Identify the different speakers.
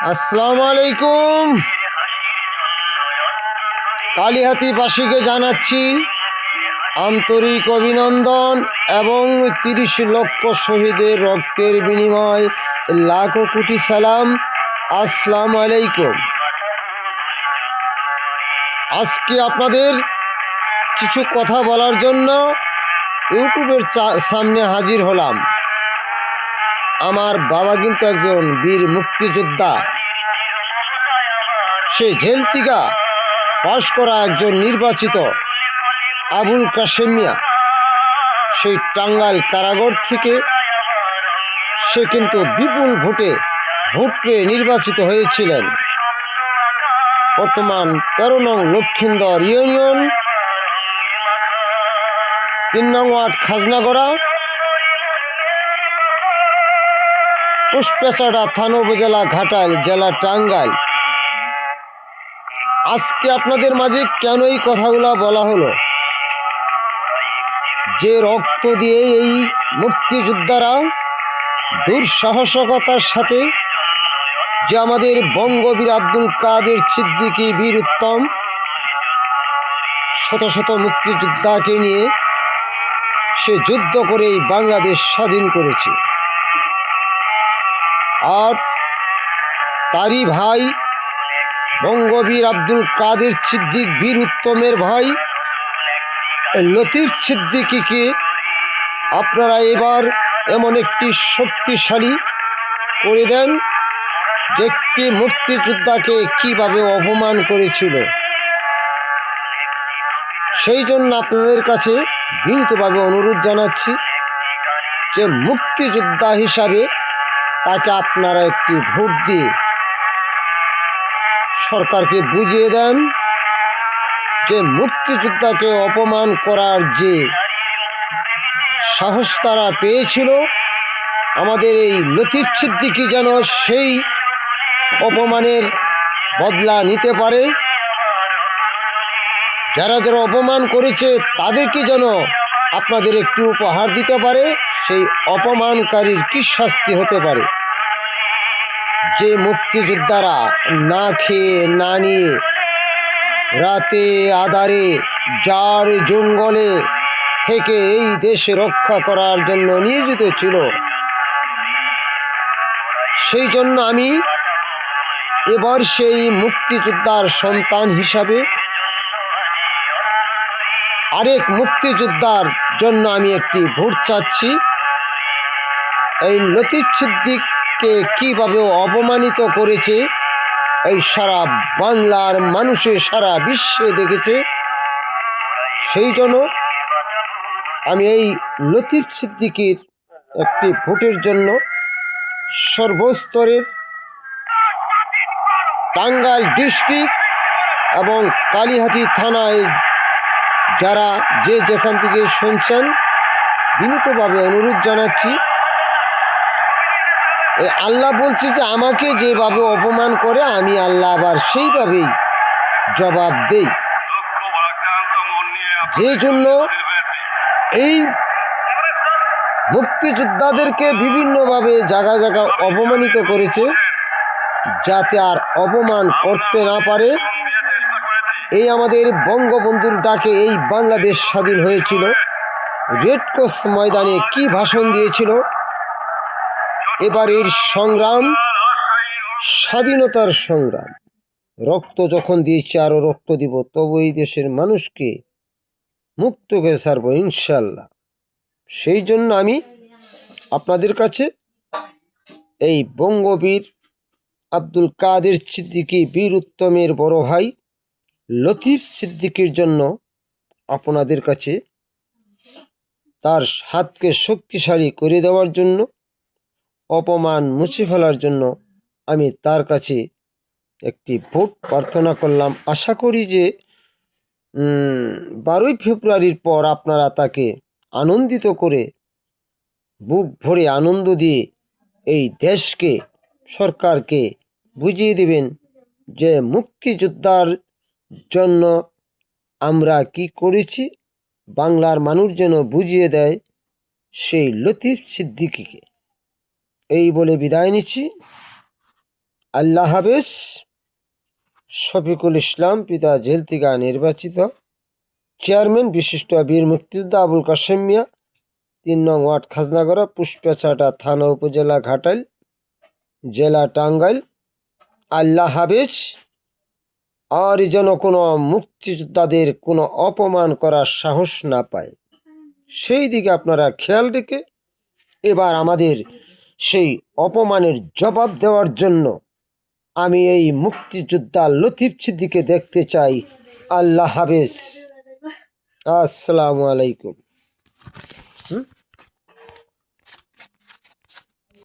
Speaker 1: আসসালামু আলাইকুম। কালিহাতিবাসীকে জানাচ্ছি আন্তরিক অভিনন্দন এবং ৩০ লক্ষ শহীদের রক্তের বিনিময় লাখো কোটি সালাম। আসসালামু আলাইকুম। আজকে আপনাদের কিছু কথা বলার জন্য ইউটিউবের সামনে হাজির হলাম। আমার বাবা কিন্তু একজন বীর মুক্তিযোদ্ধা। সে জেল থেকে পাশ করা একজন নির্বাচিত আবুল কাশেম মিয়া। সেই টাঙ্গাইল কারাগার থেকে সে কিন্তু বিপুল ভোট পেয়ে নির্বাচিত হয়েছিলেন। বর্তমান ১৩ নং লক্ষিন্দর ইউনিয়ন ৩ নং ওয়ার্ড খাজনাগড়া পুষ্পেচাড়া থানা উপজেলা ঘাটাইল জেলা টাঙ্গাইল। আজকে আপনাদের মাঝে কেন এই কথাগুলো বলা হলো, যে রক্ত দিয়ে এই মুক্তিযোদ্ধারা দুঃসাহসিকতার সাথে যে আমাদের বঙ্গবীর আব্দুল কাদের সিদ্দিকী বীর উত্তম শত শত মুক্তিযোদ্ধাকে নিয়ে সে যুদ্ধ করে এই বাংলাদেশ স্বাধীন করেছে। আর তারই ভাই বঙ্গবীর আব্দুল কাদের সিদ্দিক বীর উত্তমের ভাই লতিফ সিদ্দিকীকে আপনারা এবার এমন একটি শক্তিশালী করে দেন যে একটি মুক্তিযোদ্ধাকে কিভাবে অপমান করেছিল। সেই জন্য আপনাদের কাছে বিনীতভাবে অনুরোধ জানাচ্ছি যে মুক্তিযোদ্ধা হিসাবে তাকে আপনারা একটি ভোট দিয়ে সরকারকে বুঝিয়ে দেন যে মুক্তিযোদ্ধাকে অপমান করার যে সাহস তারা পেয়েছিল, আমাদের এই লতিফ সিদ্দিকী যেন সেই অপমানের বদলা নিতে পারে। যারা যারা অপমান করেছে তাদেরকে যেন আপনাদের একটু উপহার দিতে পারে। সেই অপমানকারীর কি শাস্তি হতে পারে? যে মুক্তিযোদ্ধারা না খেয়ে না নিয়ে রাতে আধারে যার জঙ্গলে থেকে এই দেশ রক্ষা করার জন্য নিয়োজিত ছিল, সেই জন্য আমি এবার সেই মুক্তিযোদ্ধার সন্তান হিসাবে আরেক মুক্তিযোদ্ধার জন্য আমি একটি ভোট চাচ্ছি। এই লতিফ সিদ্দিককে কীভাবে অপমানিত করেছে এই সারা বাংলার মানুষে সারা বিশ্বে দেখেছে। সেই জন্য আমি এই লতিফ সিদ্দিকীর একটি ভোটের জন্য সর্বস্তরের টাঙ্গাইল ডিস্ট্রিক্ট এবং কালিহাতি থানায় যারা যে যেখান থেকে শুনছেন বিনীতভাবে অনুরোধ জানাচ্ছি। আল্লাহ বলছে যে আমাকে যেভাবে অপমান করে আমি আল্লাহ আবার সেইভাবেই জবাব দেই। যে জন্য এই মুক্তিযোদ্ধাদেরকে বিভিন্নভাবে জায়গা জায়গা অপমানিত করেছে, যাতে আর অপমান করতে না পারে। এই আমাদের বঙ্গবন্ধুর ডাকে এই বাংলাদেশ স্বাধীন হয়েছিল। রেড ক্রস ময়দানে কি ভাষণ দিয়েছিল? এবারের সংগ্রাম স্বাধীনতার সংগ্রাম, রক্ত যখন দিয়েছি আরও রক্ত দিব, তবু এই দেশের মানুষকে মুক্ত করে ছাড়ব ইনশাল্লাহ। সেই জন্য আমি আপনাদের কাছে এই বঙ্গবীর আব্দুল কাদের সিদ্দিকী বীর উত্তমের বড় ভাই লতিফ সিদ্দিকীর জন্য আপনাদের কাছে তার হাতকে শক্তিশালী করে দেওয়ার জন্য, অপমান মুছে ফেলার জন্য আমি তার কাছে একটি ভোট প্রার্থনা করলাম। আশা করি যে 12ই ফেব্রুয়ারির পর আপনারা তাকে আনন্দিত করে বুক ভরে আনন্দ দিয়ে এই দেশকে সরকারকে বুঝিয়ে দেবেন যে মুক্তিযোদ্ধার জন্য আমরা কি করেছি। বাংলার মানুষ যেন বুঝিয়ে দেয় সেই লতিফ সিদ্দিকীকে। এই বলে বিদায় নিচ্ছি। আল্লাহ হাফেজ। শফিকুল ইসলাম, পিতা জেল থেকে নির্বাচিত, চেয়ারম্যান বিশিষ্ট বীর মুক্তিযোদ্ধা আবুল কাশেম মিয়া, ৩ নং ওয়ার্ড, খাজনাগড়া, পুষ্পাচাটা থানা, উপজেলা ঘাটাইল, জেলা টাঙ্গাইল। আল্লাহ হাফেজ। আর যেন কোনো মুক্তিযোদ্ধাদের কোনো অপমান করার সাহস না পায়, সেই দিকে আপনারা খেয়াল রেখে এবার আমাদের সেই অপমানের জবাব দেওয়ার জন্য আমি এই মুক্তিযোদ্ধা লতিফ সিদ্দিককে দেখতে চাই। আল্লাহ হাফেজ। আসসালামু আলাইকুম।